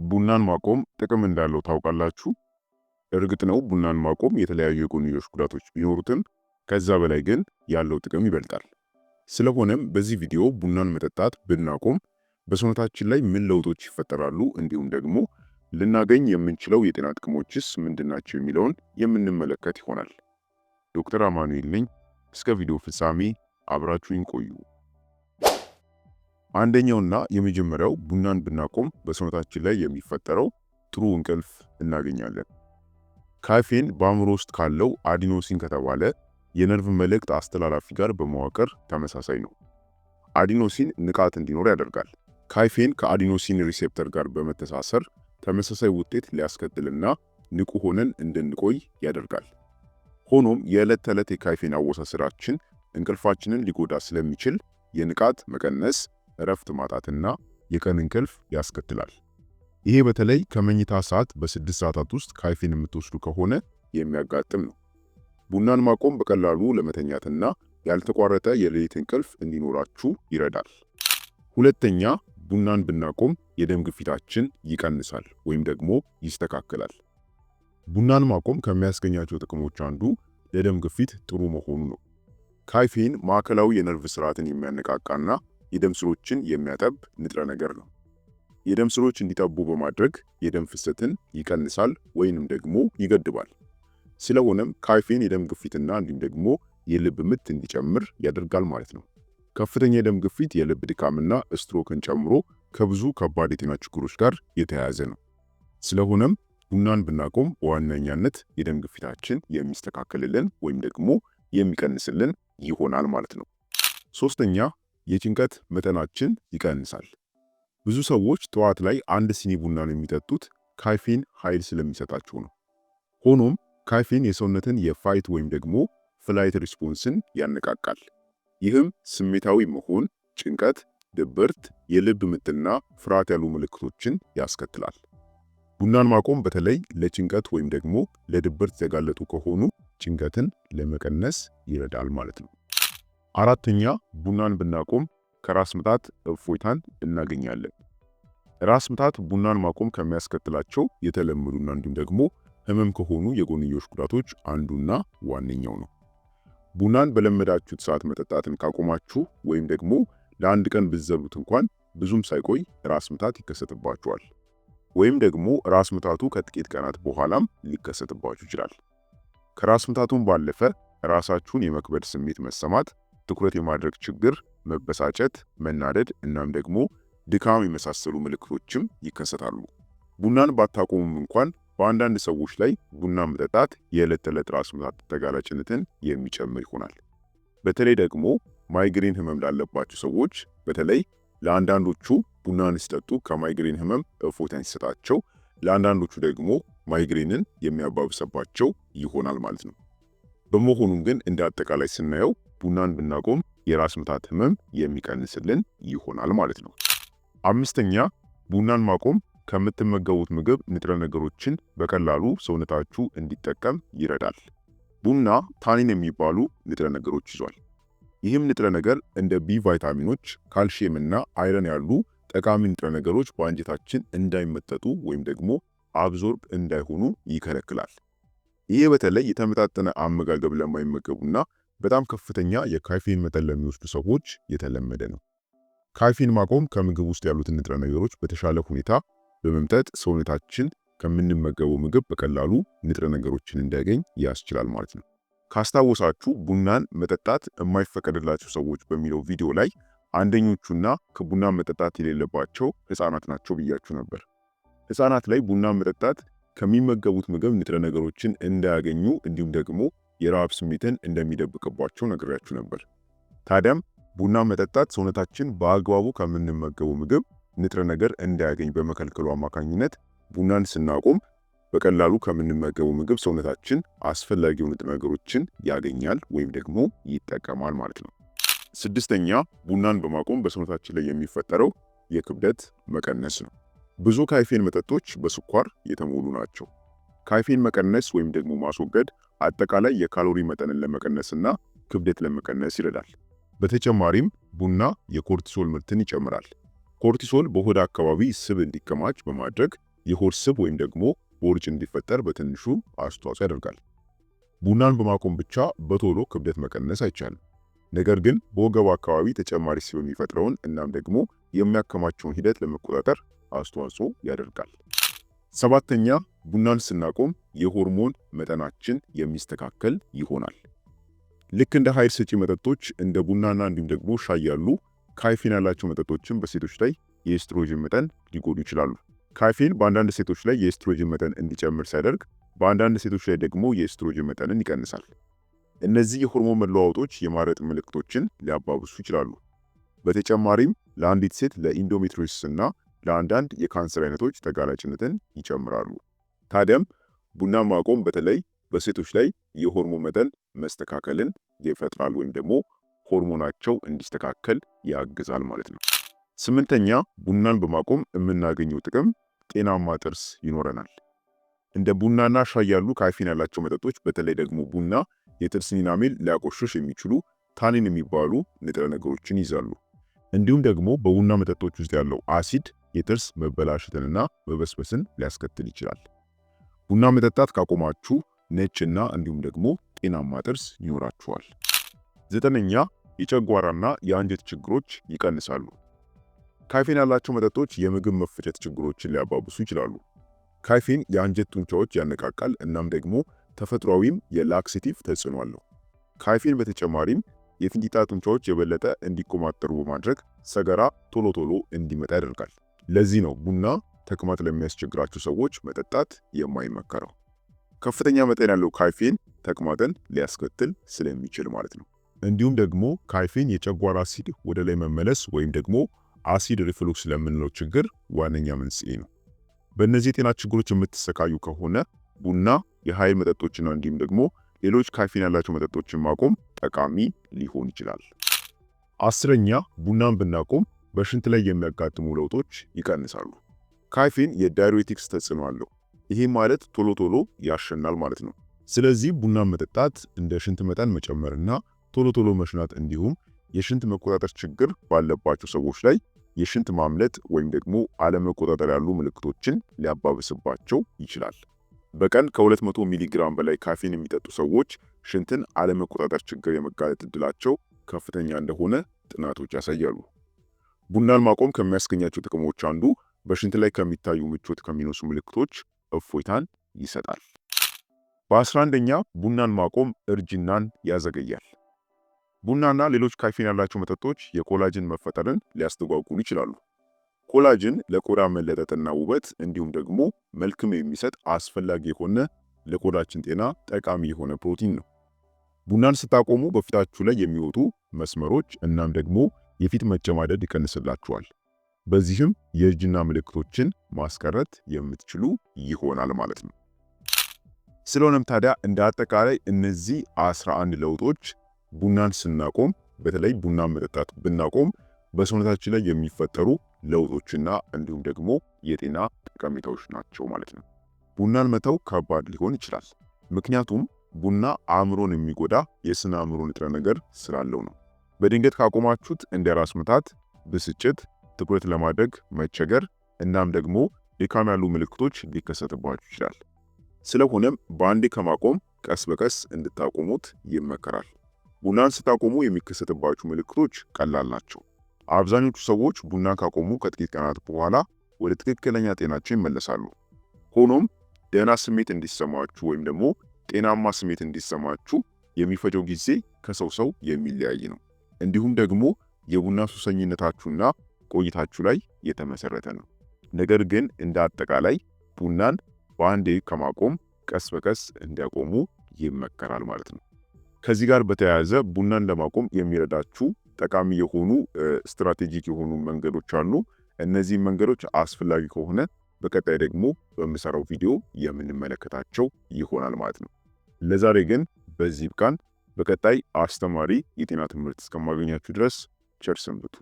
ቡናን ማቆም ጥቅም እንዳለው ታውቃላችሁ? እርግጥ ነው ቡናን ማቆም የተለያዩ የጎንዮሽ ጉዳቶች ቢኖሩትም ከዛ በላይ ግን ያለው ጥቅም ይበልጣል። ስለሆነም በዚህ ቪዲዮ ቡናን መጠጣት ብናቆም በሰውነታችን ላይ ምን ለውጦች ይፈጠራሉ፣ እንዲሁም ደግሞ ልናገኝ የምንችለው የጤና ጥቅሞችስ ምንድናቸው የሚለውን የምንመለከት ይሆናል። ዶክተር አማኑኤል ነኝ። እስከ ቪዲዮ ፍጻሜ አብራችሁኝ ቆዩ። አንደኛውና የመጀመሪያው ቡናን ብናቆም በሰውነታችን ላይ የሚፈጠረው ጥሩ እንቅልፍ እናገኛለን። ካፌን በአእምሮ ውስጥ ካለው አዲኖሲን ከተባለ የነርቭ መልእክት አስተላላፊ ጋር በመዋቅር ተመሳሳይ ነው። አዲኖሲን ንቃት እንዲኖር ያደርጋል። ካፌን ከአዲኖሲን ሪሴፕተር ጋር በመተሳሰር ተመሳሳይ ውጤት ሊያስከትልና ንቁ ሆነን እንድንቆይ ያደርጋል። ሆኖም የዕለት ተዕለት የካፌን አወሳሰዳችን እንቅልፋችንን ሊጎዳ ስለሚችል የንቃት መቀነስ፣ እረፍት ማጣትና የቀን እንቅልፍ ያስከትላል። ይሄ በተለይ ከመኝታ ሰዓት በ6 ሰዓታት ውስጥ ካፌን የምትወስዱ ከሆነ የሚያጋጥም ነው። ቡናን ማቆም በቀላሉ ለመተኛትና ያልተቋረጠ የሌሊት እንቅልፍ እንዲኖራችሁ ይረዳል። ሁለተኛ፣ ቡናን ብናቆም የደም ግፊታችን ይቀንሳል ወይም ደግሞ ይስተካከላል። ቡናን ማቆም ከሚያስገኛቸው ጥቅሞች አንዱ ለደም ግፊት ጥሩ መሆኑ ነው። ካፌን ማዕከላዊ የነርቭ ስርዓትን የሚያነቃቃና የደም ስሮችን የሚያጠብ ንጥረ ነገር ነው። የደም ስሮች እንዲጠቡ በማድረግ የደም ፍሰትን ይቀንሳል ወይንም ደግሞ ይገድባል። ስለሆነም ካፌን የደም ግፊትና እንዲሁም ደግሞ የልብ ምት እንዲጨምር ያደርጋል ማለት ነው። ከፍተኛ የደም ግፊት የልብ ድካምና ስትሮክን ጨምሮ ከብዙ ከባድ የጤና ችግሮች ጋር የተያያዘ ነው። ስለሆነም ቡናን ብናቆም በዋነኛነት የደም ግፊታችን የሚስተካከልልን ወይም ደግሞ የሚቀንስልን ይሆናል ማለት ነው። ሶስተኛ፣ የጭንቀት መጠናችን ይቀንሳል። ብዙ ሰዎች ጠዋት ላይ አንድ ሲኒ ቡናን የሚጠጡት ካፌን ኃይል ስለሚሰጣቸው ነው። ሆኖም ካፌን የሰውነትን የፋይት ወይም ደግሞ ፍላይት ሪስፖንስን ያነቃቃል። ይህም ስሜታዊ መሆን፣ ጭንቀት፣ ድብርት፣ የልብ ምትና ፍርሃት ያሉ ምልክቶችን ያስከትላል። ቡናን ማቆም በተለይ ለጭንቀት ወይም ደግሞ ለድብርት የተጋለጡ ከሆኑ ጭንቀትን ለመቀነስ ይረዳል ማለት ነው። አራተኛ፣ ቡናን ብናቆም ከራስ ምታት እፎይታን እናገኛለን። ራስ ምታት ቡናን ማቆም ከሚያስከትላቸው የተለመዱና እንዲሁም ደግሞ ህመም ከሆኑ የጎንዮሽ ጉዳቶች አንዱና ዋነኛው ነው። ቡናን በለመዳችሁት ሰዓት መጠጣትን ካቆማችሁ ወይም ደግሞ ለአንድ ቀን ብትዘሉት እንኳን ብዙም ሳይቆይ ራስ ምታት ይከሰትባችኋል። ወይም ደግሞ ራስ ምታቱ ከጥቂት ቀናት በኋላም ሊከሰትባችሁ ይችላል። ከራስ ምታቱን ባለፈ ራሳችሁን የመክበድ ስሜት መሰማት፣ ትኩረት የማድረግ ችግር፣ መበሳጨት፣ መናደድ እናም ደግሞ ድካም የመሳሰሉ ምልክቶችም ይከሰታሉ። ቡናን ባታቆሙም እንኳን በአንዳንድ ሰዎች ላይ ቡና መጠጣት የዕለት ተዕለት ራስ ምታት ተጋላጭነትን የሚጨምር ይሆናል። በተለይ ደግሞ ማይግሬን ህመም ላለባቸው ሰዎች በተለይ ለአንዳንዶቹ ቡናን ሲጠጡ ከማይግሬን ህመም እፎይታን ሲሰጣቸው፣ ለአንዳንዶቹ ደግሞ ማይግሬንን የሚያባብሰባቸው ይሆናል ማለት ነው። በመሆኑም ግን እንደ አጠቃላይ ስናየው ቡናን ብናቆም የራስ ምታት ህመም የሚቀንስልን ይሆናል ማለት ነው። አምስተኛ፣ ቡናን ማቆም ከምትመገቡት ምግብ ንጥረ ነገሮችን በቀላሉ ሰውነታችሁ እንዲጠቀም ይረዳል። ቡና ታኒን የሚባሉ ንጥረ ነገሮች ይዟል። ይህም ንጥረ ነገር እንደ ቢ ቫይታሚኖች፣ ካልሲየም እና አይረን ያሉ ጠቃሚ ንጥረ ነገሮች በአንጀታችን እንዳይመጠጡ ወይም ደግሞ አብዞርብ እንዳይሆኑ ይከለክላል። ይህ በተለይ የተመጣጠነ አመጋገብ ለማይመገቡና በጣም ከፍተኛ የካፌን መጠን ለሚወስዱ ሰዎች የተለመደ ነው። ካፌን ማቆም ከምግብ ውስጥ ያሉትን ንጥረ ነገሮች በተሻለ ሁኔታ በመምጠጥ ሰውነታችን ከምንመገበው ምግብ በቀላሉ ንጥረ ነገሮችን እንዲያገኝ ያስችላል ማለት ነው። ካስታወሳችሁ ቡናን መጠጣት የማይፈቀድላቸው ሰዎች በሚለው ቪዲዮ ላይ አንደኞቹና ከቡናን መጠጣት የሌለባቸው ህፃናት ናቸው ብያችሁ ነበር። ህፃናት ላይ ቡናን መጠጣት ከሚመገቡት ምግብ ንጥረ ነገሮችን እንዳያገኙ እንዲሁም ደግሞ የረሃብ ስሜትን እንደሚደብቅባቸው ነግሬያችሁ ነበር። ታዲያም ቡናን መጠጣት ሰውነታችን በአግባቡ ከምንመገበው ምግብ ንጥረ ነገር እንዳያገኝ በመከልከሉ አማካኝነት ቡናን ስናቆም በቀላሉ ከምንመገበው ምግብ ሰውነታችን አስፈላጊው ንጥረ ነገሮችን ያገኛል ወይም ደግሞ ይጠቀማል ማለት ነው። ስድስተኛ፣ ቡናን በማቆም በሰውነታችን ላይ የሚፈጠረው የክብደት መቀነስ ነው። ብዙ ካፌን መጠጦች በስኳር የተሞሉ ናቸው። ካፌን መቀነስ ወይም ደግሞ ማስወገድ አጠቃላይ የካሎሪ መጠንን ለመቀነስና ክብደት ለመቀነስ ይረዳል። በተጨማሪም ቡና የኮርቲሶል ምርትን ይጨምራል። ኮርቲሶል በሆድ አካባቢ ስብ እንዲከማች በማድረግ የሆድ ስብ ወይም ደግሞ ቦርጭ እንዲፈጠር በትንሹ አስተዋጽኦ ያደርጋል። ቡናን በማቆም ብቻ በቶሎ ክብደት መቀነስ አይቻልም። ነገር ግን በወገብ አካባቢ ተጨማሪ ስብ የሚፈጥረውን እናም ደግሞ የሚያከማቸውን ሂደት ለመቆጣጠር አስተዋጽኦ ያደርጋል። ሰባተኛ፣ ቡናን ስናቆም የሆርሞን መጠናችን የሚስተካከል ይሆናል። ልክ እንደ ኃይል ሰጪ መጠጦች እንደ ቡናና እንዲሁም ደግሞ ሻይ ያሉ ካፌን ያላቸው መጠጦችን በሴቶች ላይ የኤስትሮጅን መጠን ሊጎዱ ይችላሉ። ካፌን በአንዳንድ ሴቶች ላይ የኤስትሮጅን መጠን እንዲጨምር ሲያደርግ፣ በአንዳንድ ሴቶች ላይ ደግሞ የኤስትሮጅን መጠንን ይቀንሳል። እነዚህ የሆርሞን መለዋወጦች የማረጥ ምልክቶችን ሊያባብሱ ይችላሉ። በተጨማሪም ለአንዲት ሴት ለኢንዶሜትሪዮሲስ እና ለአንዳንድ የካንሰር አይነቶች ተጋላጭነትን ይጨምራሉ። ታዲያም ቡናን ማቆም በተለይ በሴቶች ላይ የሆርሞን መጠን መስተካከልን ይፈጥራል ወይም ደግሞ ሆርሞናቸው እንዲስተካከል ያግዛል ማለት ነው። ስምንተኛ፣ ቡናን በማቆም የምናገኘው ጥቅም ጤናማ ጥርስ ይኖረናል። እንደ ቡናና ሻይ ያሉ ካፌን ያላቸው መጠጦች በተለይ ደግሞ ቡና የጥርስን ኢናሜል ሊያቆሽሽ የሚችሉ ታኒን የሚባሉ ንጥረ ነገሮችን ይዛሉ። እንዲሁም ደግሞ በቡና መጠጦች ውስጥ ያለው አሲድ የጥርስ መበላሸትንና መበስበስን ሊያስከትል ይችላል። ቡና መጠጣት ካቆማችሁ ነጭና እንዲሁም ደግሞ ጤናማ ጥርስ ይኖራችኋል። ዘጠነኛ፣ የጨጓራና የአንጀት ችግሮች ይቀንሳሉ። ካፌን ያላቸው መጠጦች የምግብ መፈጨት ችግሮችን ሊያባብሱ ይችላሉ። ካፌን የአንጀት ጡንቻዎች ያነቃቃል እናም ደግሞ ተፈጥሯዊም የላክሴቲቭ ተጽዕኖ አለው። ካፌን በተጨማሪም የፊንጢጣ ጡንቻዎች የበለጠ እንዲኮማተሩ በማድረግ ሰገራ ቶሎ ቶሎ እንዲመጣ ያደርጋል። ለዚህ ነው ቡና ተቅማጥ ለሚያስቸግራቸው ሰዎች መጠጣት የማይመከረው። ከፍተኛ መጠን ያለው ካፌን ተቅማጥን ሊያስከትል ስለሚችል ማለት ነው። እንዲሁም ደግሞ ካፌን የጨጓራ አሲድ ወደ ላይ መመለስ ወይም ደግሞ አሲድ ሪፍሉክስ ለምንለው ችግር ዋነኛ መንስኤ ነው። በእነዚህ የጤና ችግሮች የምትሰቃዩ ከሆነ ቡና፣ የኃይል መጠጦችና እንዲሁም ደግሞ ሌሎች ካፌን ያላቸው መጠጦችን ማቆም ጠቃሚ ሊሆን ይችላል። አስረኛ፣ ቡናን ብናቆም በሽንት ላይ የሚያጋጥሙ ለውጦች ይቀንሳሉ። ካፌን የዳይዩሬቲክስ ተጽዕኖ አለው። ይሄ ማለት ቶሎ ቶሎ ያሸናል ማለት ነው። ስለዚህ ቡናን መጠጣት እንደ ሽንት መጠን መጨመርና ቶሎ ቶሎ መሽናት እንዲሁም የሽንት መቆጣጠር ችግር ባለባቸው ሰዎች ላይ የሽንት ማምለጥ ወይም ደግሞ አለመቆጣጠር ያሉ ምልክቶችን ሊያባብስባቸው ይችላል። በቀን ከ200 ሚሊግራም በላይ ካፌን የሚጠጡ ሰዎች ሽንትን አለመቆጣጠር ችግር የመጋለጥ እድላቸው ከፍተኛ እንደሆነ ጥናቶች ያሳያሉ። ቡናን ማቆም ከሚያስገኛቸው ጥቅሞች አንዱ በሽንት ላይ ከሚታዩ ምቾት ከሚነሱ ምልክቶች እፎይታን ይሰጣል። በ11ኛ፣ ቡናን ማቆም እርጅናን ያዘገያል። ቡናና ሌሎች ካፌን ያላቸው መጠጦች የኮላጅን መፈጠርን ሊያስተጓጉሉ ይችላሉ። ኮላጅን ለቆዳ መለጠጥና ውበት እንዲሁም ደግሞ መልክም የሚሰጥ አስፈላጊ የሆነ ለቆዳችን ጤና ጠቃሚ የሆነ ፕሮቲን ነው። ቡናን ስታቆሙ በፊታችሁ ላይ የሚወጡ መስመሮች እናም ደግሞ የፊት መጨማደድ ይቀንስላችኋል። በዚህም የእርጅና ምልክቶችን ማስቀረት የምትችሉ ይሆናል ማለት ነው። ስለሆነም ታዲያ እንደ አጠቃላይ እነዚህ 11 ለውጦች ቡናን ስናቆም በተለይ ቡናን መጠጣት ብናቆም በሰውነታችን ላይ የሚፈጠሩ ለውጦችና እንዲሁም ደግሞ የጤና ጠቀሜታዎች ናቸው ማለት ነው። ቡናን መተው ከባድ ሊሆን ይችላል። ምክንያቱም ቡና አእምሮን የሚጎዳ የስነ አእምሮ ንጥረ ነገር ስላለው ነው። በድንገት ካቆማችሁት እንደ ራስ ምታት፣ ብስጭት፣ ትኩረት ለማድረግ መቸገር እናም ደግሞ ድካም ያሉ ምልክቶች ሊከሰትባችሁ ይችላል። ስለሆነም በአንዴ ከማቆም ቀስ በቀስ እንድታቆሙት ይመከራል። ቡናን ስታቆሙ የሚከሰትባችሁ ምልክቶች ቀላል ናቸው። አብዛኞቹ ሰዎች ቡናን ካቆሙ ከጥቂት ቀናት በኋላ ወደ ትክክለኛ ጤናቸው ይመለሳሉ። ሆኖም ደህና ስሜት እንዲሰማችሁ ወይም ደግሞ ጤናማ ስሜት እንዲሰማችሁ የሚፈጀው ጊዜ ከሰው ሰው የሚለያይ ነው። እንዲሁም ደግሞ የቡና ሱሰኝነታችሁና ቆይታችሁ ላይ የተመሰረተ ነው። ነገር ግን እንደ አጠቃላይ ቡናን በአንዴ ከማቆም ቀስ በቀስ እንዲያቆሙ ይመከራል ማለት ነው። ከዚህ ጋር በተያያዘ ቡናን ለማቆም የሚረዳችሁ ጠቃሚ የሆኑ ስትራቴጂክ የሆኑ መንገዶች አሉ። እነዚህ መንገዶች አስፈላጊ ከሆነ በቀጣይ ደግሞ በምሰራው ቪዲዮ የምንመለከታቸው ይሆናል ማለት ነው። ለዛሬ ግን በዚህ ብቃን። በቀጣይ አስተማሪ የጤና ትምህርት እስከማገኛችሁ ድረስ ቸር ሰንብቱ።